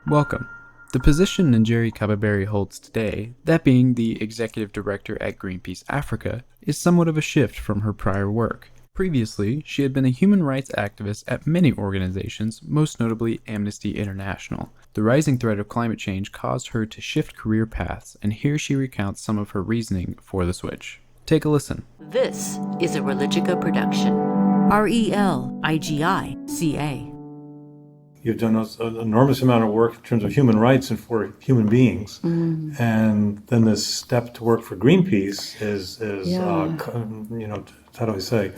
Welcome. The position Njeri Kabeberi holds today, that being the Executive Director at Greenpeace Africa, is somewhat of a shift from her prior work. Previously, she had been a human rights activist at many organizations, most notably Amnesty International. The rising threat of climate change caused her to shift career paths, and here she recounts some of her reasoning for the switch. Take a listen. This is a Religica production. RELIGICA. You've done an enormous amount of work in terms of human rights and for human beings. And then this step to work for Greenpeace is how do I say,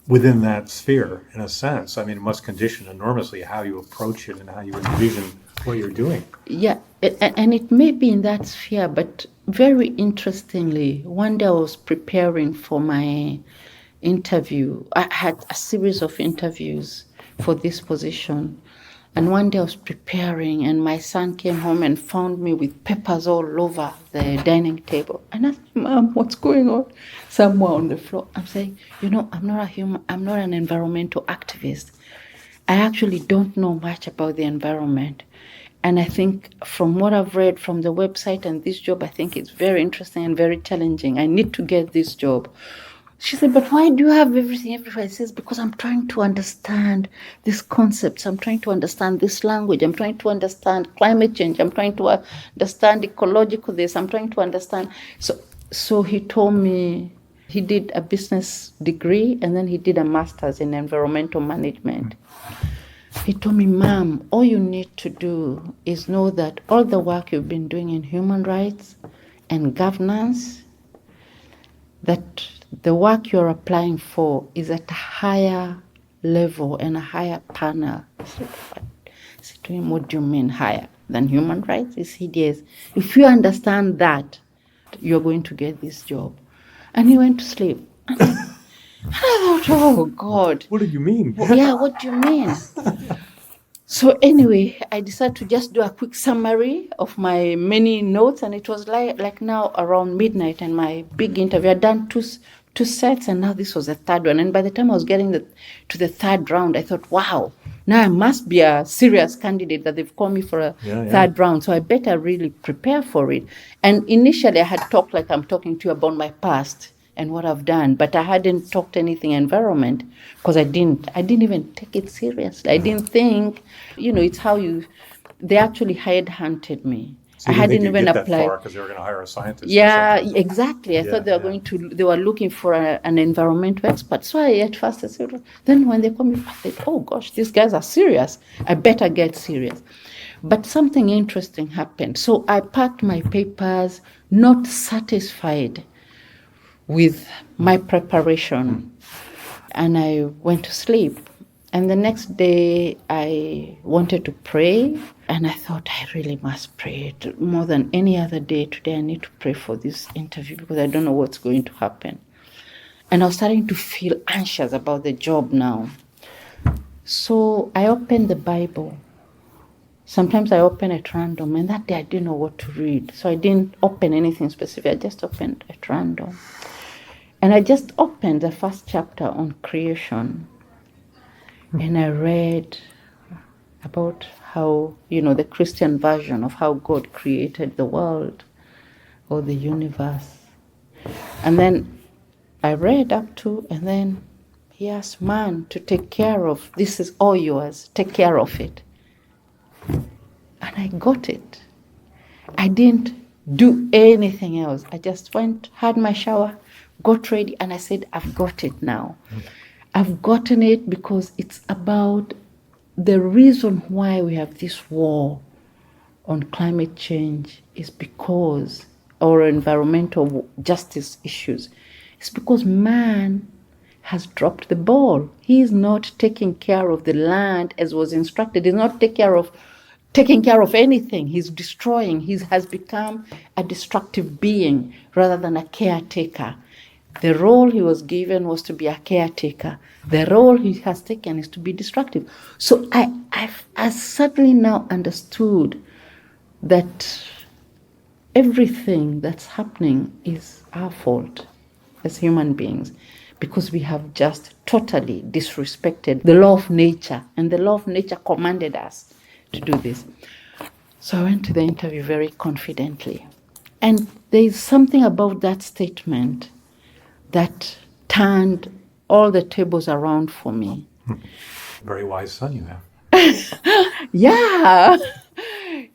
within that sphere, in a sense. I mean, it must condition enormously how you approach it and how you envision what you're doing. Yeah, and it may be in that sphere, but very interestingly, one day I was preparing for my interview. I had a series of interviews for this position. And one day I was preparing, and my son came home and found me with papers all over the dining table. And I said, "Mom, what's going on?" Somewhere on the floor. I'm saying, I'm not an environmental activist. I actually don't know much about the environment. And I think from what I've read from the website and this job, I think it's very interesting and very challenging. I need to get this job. She said, "But why do you have everything everywhere?" I says, "Because I'm trying to understand these concepts. I'm trying to understand this language. I'm trying to understand climate change. I'm trying to understand ecological this. I'm trying to understand." So he told me he did a business degree and then he did a master's in environmental management. He told me, "Mom, all you need to do is know that all the work you've been doing in human rights and governance, that the work you're applying for is at a higher level and a higher panel." I said to him, "What do you mean higher than human rights?" He said, "Yes. If you understand that, you're going to get this job." And he went to sleep. And I thought, oh God. What did you mean? Yeah, what do you mean? So anyway, I decided to just do a quick summary of my many notes, and it was like now around midnight, and my big interview. I'd done two sets, and now this was the third one. And by the time I was getting to the third round, I thought, wow, now I must be a serious candidate that they've called me for a third round. So I better really prepare for it. And initially I had talked like I'm talking to you about my past and what I've done, but I hadn't talked anything environment because I didn't even take it seriously. I didn't think, it's how they actually headhunted me. So I hadn't even applied. applied Because they were going to hire a scientist. Yeah, exactly. I thought they were looking for an environmental expert. So at first I said, then when they called me, I said, oh gosh, these guys are serious. I better get serious. But something interesting happened. So I packed my papers, not satisfied with my preparation. And I went to sleep. And the next day I wanted to pray. And I thought, I really must pray. More than any other day today, I need to pray for this interview because I don't know what's going to happen. And I was starting to feel anxious about the job now. So I opened the Bible. Sometimes I open at random, and that day I didn't know what to read. So I didn't open anything specific. I just opened at random. And I just opened the first chapter on creation. And I read about how, the Christian version of how God created the world or the universe. And then I read up to, and then he asked man to take care of, this is all yours, take care of it. And I got it. I didn't do anything else. I just went, had my shower, got ready, and I said, I've got it now. I've gotten it because it's about the reason why we have this war on climate change is because, or environmental justice issues, it's because man has dropped the ball. He is not taking care of the land as was instructed. He's not taking care of anything. He's destroying. He has become a destructive being rather than a caretaker. The role he was given was to be a caretaker. The role he has taken is to be destructive. So I suddenly now understood that everything that's happening is our fault as human beings because we have just totally disrespected the law of nature, and the law of nature commanded us to do this. So I went to the interview very confidently. And there is something about that statement that turned all the tables around for me. Very wise son you have. Yeah,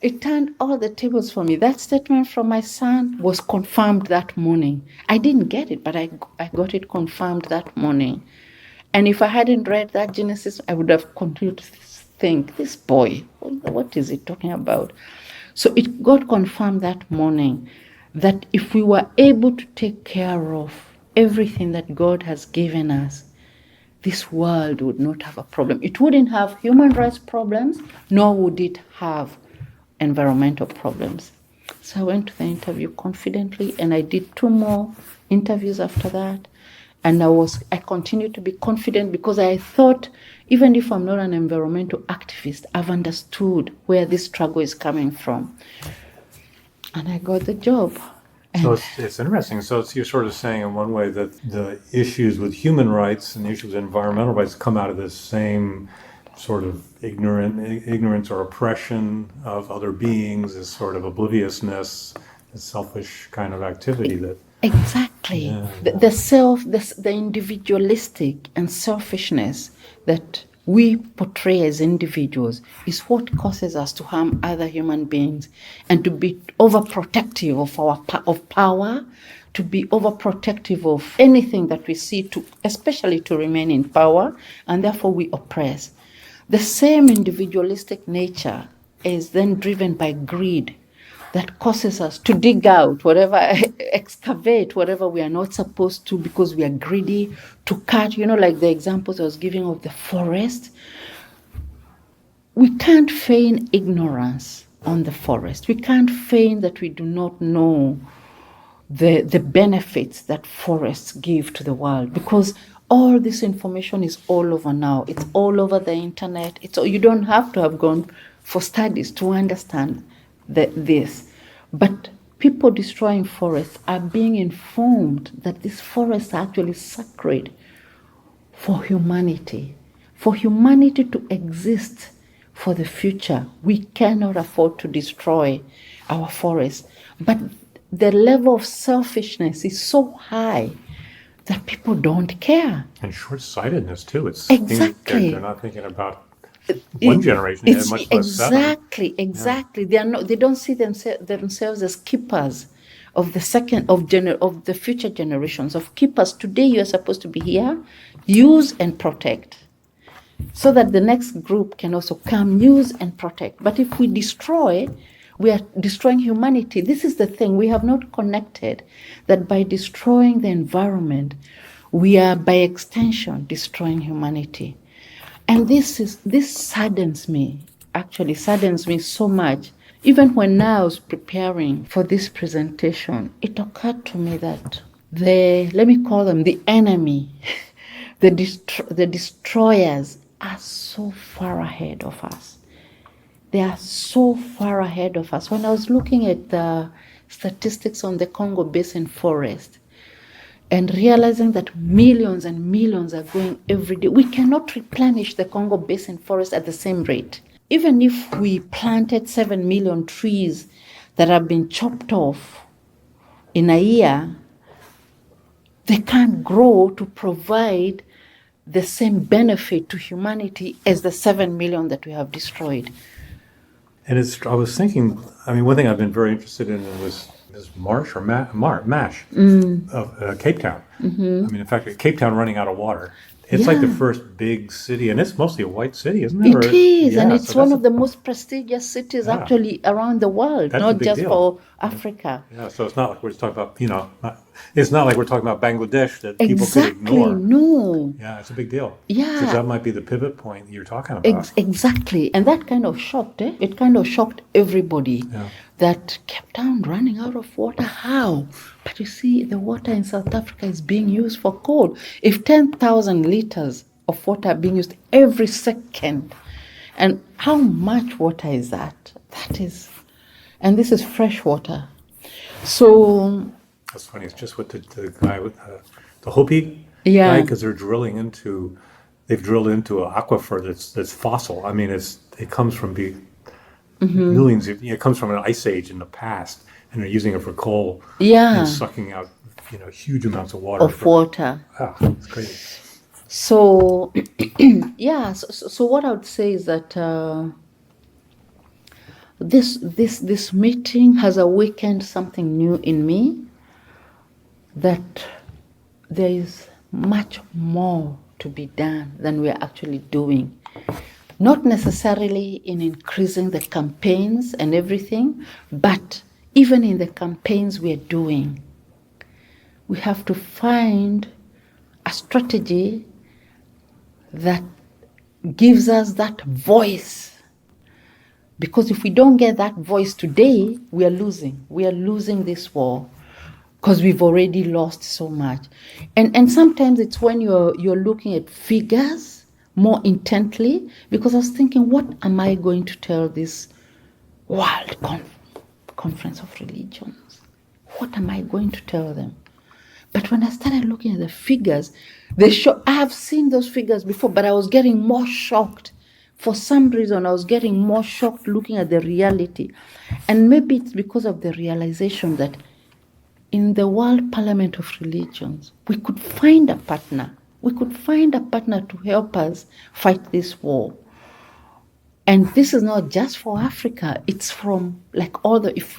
it turned all the tables for me. That statement from my son was confirmed that morning. I didn't get it, but I got it confirmed that morning. And if I hadn't read that Genesis, I would have continued to think, this boy, what is he talking about? So it got confirmed that morning that if we were able to take care of everything that God has given us, this world would not have a problem. It wouldn't have human rights problems, nor would it have environmental problems. So I went to the interview confidently, and I did 2 more interviews after that. And I continued to be confident because I thought, even if I'm not an environmental activist, I've understood where this struggle is coming from. And I got the job. So it's interesting. So you're sort of saying in one way that the issues with human rights and the issues with environmental rights come out of this same sort of ignorance or oppression of other beings, this sort of obliviousness, this selfish kind of activity that... Exactly. Yeah. The individualistic and selfishness that we portray as individuals is what causes us to harm other human beings and to be overprotective of power, to be overprotective of anything that we see, especially to remain in power, and therefore we oppress. The same individualistic nature is then driven by greed that causes us to dig out excavate whatever we are not supposed to because we are greedy, to cut, like the examples I was giving of the forest. We can't feign ignorance on the forest. We can't feign that we do not know the benefits that forests give to the world, because all this information is all over now. It's all over the internet. You don't have to have gone for studies to understand this. But people destroying forests are being informed that these forests are actually sacred for humanity to exist for the future. We cannot afford to destroy our forests. But the level of selfishness is so high that people don't care. And short-sightedness too. It's Exactly. They're not thinking about one generation, much less seven. Exactly. Yeah. They don't see themselves as keepers of the future generations, of keepers. Today you are supposed to be here, use and protect, so that the next group can also come, use and protect. But if we destroy, we are destroying humanity. This is the thing. We have not connected that by destroying the environment, we are by extension destroying humanity. And this saddens me so much. Even when I was preparing for this presentation, it occurred to me that let me call them the enemy, the destroyers are so far ahead of us. They are so far ahead of us. When I was looking at the statistics on the Congo Basin forest, and realizing that millions and millions are going every day, we cannot replenish the Congo Basin forest at the same rate. Even if we planted 7 million trees that have been chopped off in a year, they can't grow to provide the same benefit to humanity as the 7 million that we have destroyed. And I was thinking, one thing I've been very interested in was marsh or mash of Cape Town. Mm-hmm. In fact, Cape Town running out of water. It's like the first big city, and it's mostly a white city, isn't it? It is, and it's one of the most prestigious cities actually around the world, not just for Africa. Yeah, so it's not like we're just talking about, it's not like we're talking about Bangladesh that people could ignore. No. Yeah, it's a big deal. Yeah. Because that might be the pivot point you're talking about. Exactly. And that kind of shocked, It kind of shocked everybody. Yeah. That Cape Town running out of water. How? But you see, the water in South Africa is being used for coal. If 10,000 liters of water are being used every second, and how much water is that? And this is fresh water. So that's funny. It's just what the guy with the Hopi guy, because they've drilled into an aquifer that's fossil. It comes from millions of, it comes from an ice age in the past, and they're using it for coal Yeah. and sucking out, huge amounts of water. Of water. It's crazy. So, yeah. So what I would say is that this meeting has awakened something new in me. That there is much more to be done than we are actually doing. Not necessarily in increasing the campaigns and everything, but even in the campaigns we are doing, we have to find a strategy that gives us that voice. Because if we don't get that voice today, we are losing. We are losing this war because we've already lost so much. And sometimes it's when you're looking at figures more intently, because I was thinking, what am I going to tell this World Conference of Religions? What am I going to tell them? But when I started looking at the figures, I have seen those figures before, but I was getting more shocked. For some reason, I was getting more shocked looking at the reality. And maybe it's because of the realization that in the World Parliament of Religions, we could find a partner. We could find a partner to help us fight this war. And this is not just for Africa. It's from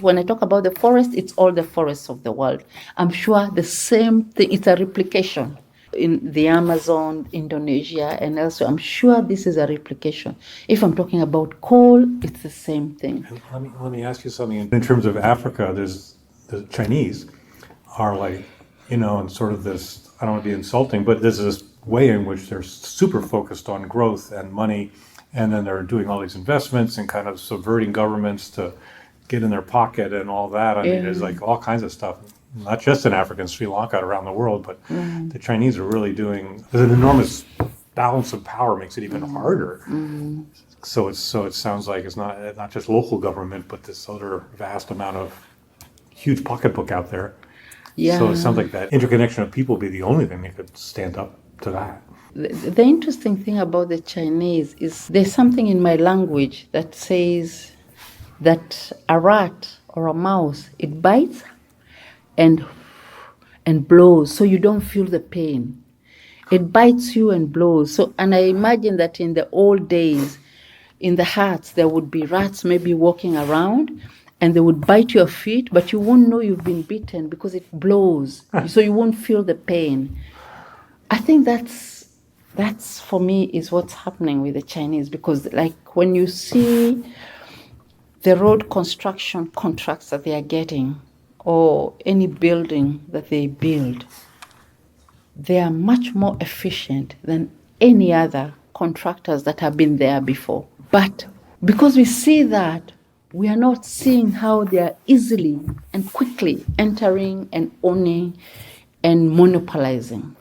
when I talk about the forest, it's all the forests of the world. I'm sure the same thing, it's a replication in the Amazon, Indonesia, and elsewhere. I'm sure this is a replication. If I'm talking about coal, it's the same thing. Let me ask you something. In terms of Africa, there's the Chinese are in sort of this, I don't want to be insulting, but there's this way in which they're super focused on growth and money, and then they're doing all these investments and kind of subverting governments to get in their pocket and all that. I mean, there's all kinds of stuff, not just in Africa and Sri Lanka, around the world, but the Chinese are really doing, there's an enormous balance of power, makes it even harder. So it sounds like it's not just local government, but this other vast amount of huge pocketbook out there. Yeah. So it sounds like that interconnection of people would be the only thing that could stand up to that. The interesting thing about the Chinese is there's something in my language that says that a rat or a mouse, it bites and blows, so you don't feel the pain. It bites you and blows. And I imagine that in the old days, in the huts, there would be rats maybe walking around, and they would bite your feet, but you won't know you've been bitten because it blows, so you won't feel the pain. I think that's for me is what's happening with the Chinese, because when you see the road construction contracts that they are getting, or any building that they build, they are much more efficient than any other contractors that have been there before. But because we see that, we are not seeing how they are easily and quickly entering and owning and monopolizing.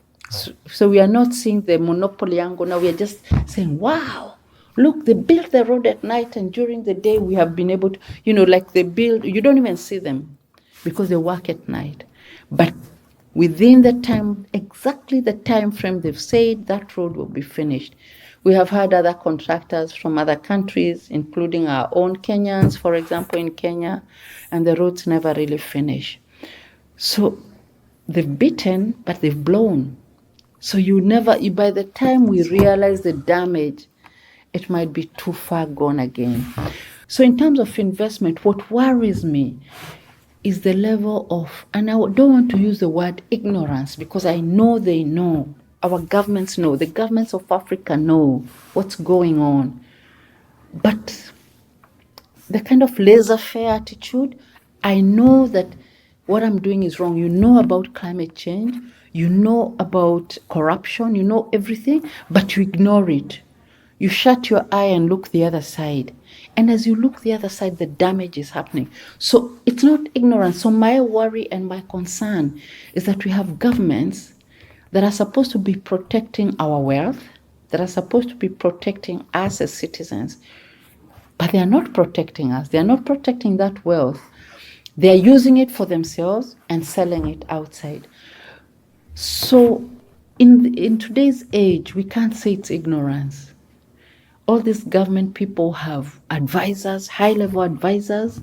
So we are not seeing the monopoly angle now. We are just saying, wow, look, they built the road at night, and during the day we have been able to, they build, you don't even see them because they work at night. But within the time, exactly the time frame they've said, that road will be finished. We have had other contractors from other countries, including our own Kenyans, for example, in Kenya, and the roads never really finish. So they've bitten, but they've blown. So by the time we realize the damage, it might be too far gone again. So in terms of investment, what worries me is the level of, and I don't want to use the word ignorance, because I know they know. Our governments know. The governments of Africa know what's going on. But the kind of laissez-faire attitude, I know that what I'm doing is wrong. You know about climate change. You know about corruption. You know everything, but you ignore it. You shut your eye and look the other side. And as you look the other side, the damage is happening. So it's not ignorance. So my worry and my concern is that we have governments that are supposed to be protecting our wealth, that are supposed to be protecting us as citizens, but they are not protecting us. They are not protecting that wealth. They are using it for themselves and selling it outside. So in today's age, we can't say it's ignorance. All these government people have advisors, high-level advisors.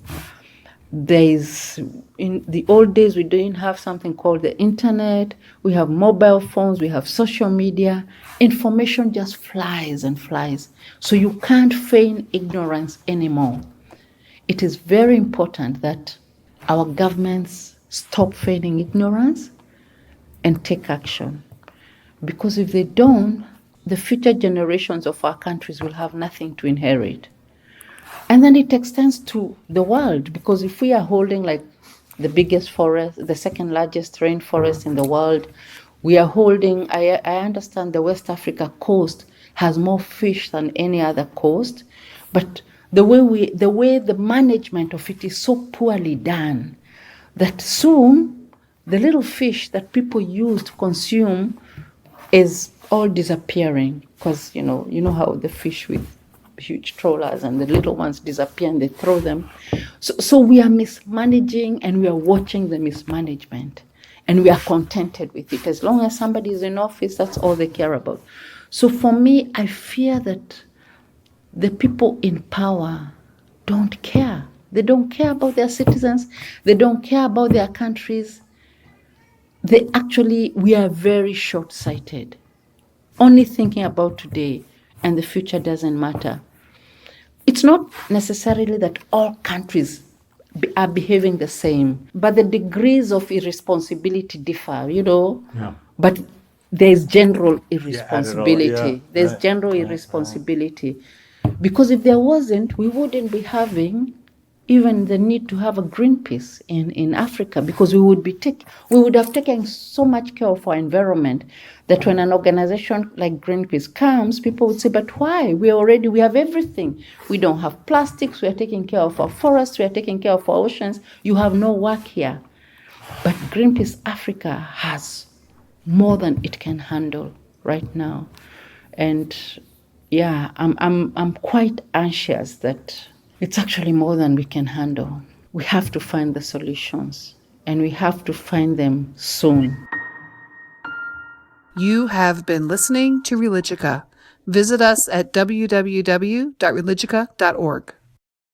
In the old days, we didn't have something called the internet. We have mobile phones, we have social media. Information just flies and flies. So you can't feign ignorance anymore. It is very important that our governments stop feigning ignorance and take action. Because if they don't, the future generations of our countries will have nothing to inherit. And then it extends to the world, because if we are holding like the biggest forest, the second largest rainforest in the world, we are holding, I understand the West Africa coast has more fish than any other coast, but the way the management of it is so poorly done that soon the little fish that people use to consume is all disappearing, because you know how the fish with huge trawlers and the little ones disappear and they throw them. So we are mismanaging, and we are watching the mismanagement, and we are contented with it. As long as somebody is in office, that's all they care about. So for me, I fear that the people in power don't care. They don't care about their citizens. They don't care about their countries. We are very short-sighted, only thinking about today, and the future doesn't matter. It's not necessarily that all countries are behaving the same, but the degrees of irresponsibility differ, Yeah. But there's general irresponsibility. Yeah. There's Right. general irresponsibility. Because if there wasn't, we wouldn't be having even the need to have a Greenpeace in Africa, because we would have taken so much care of our environment that when an organization like Greenpeace comes, people would say, but why? We have everything. We don't have plastics, we are taking care of our forests, we are taking care of our oceans. You have no work here. But Greenpeace Africa has more than it can handle right now. And yeah, I'm quite anxious that it's actually more than we can handle. We have to find the solutions, and we have to find them soon. You have been listening to Religica. Visit us at www.religica.org.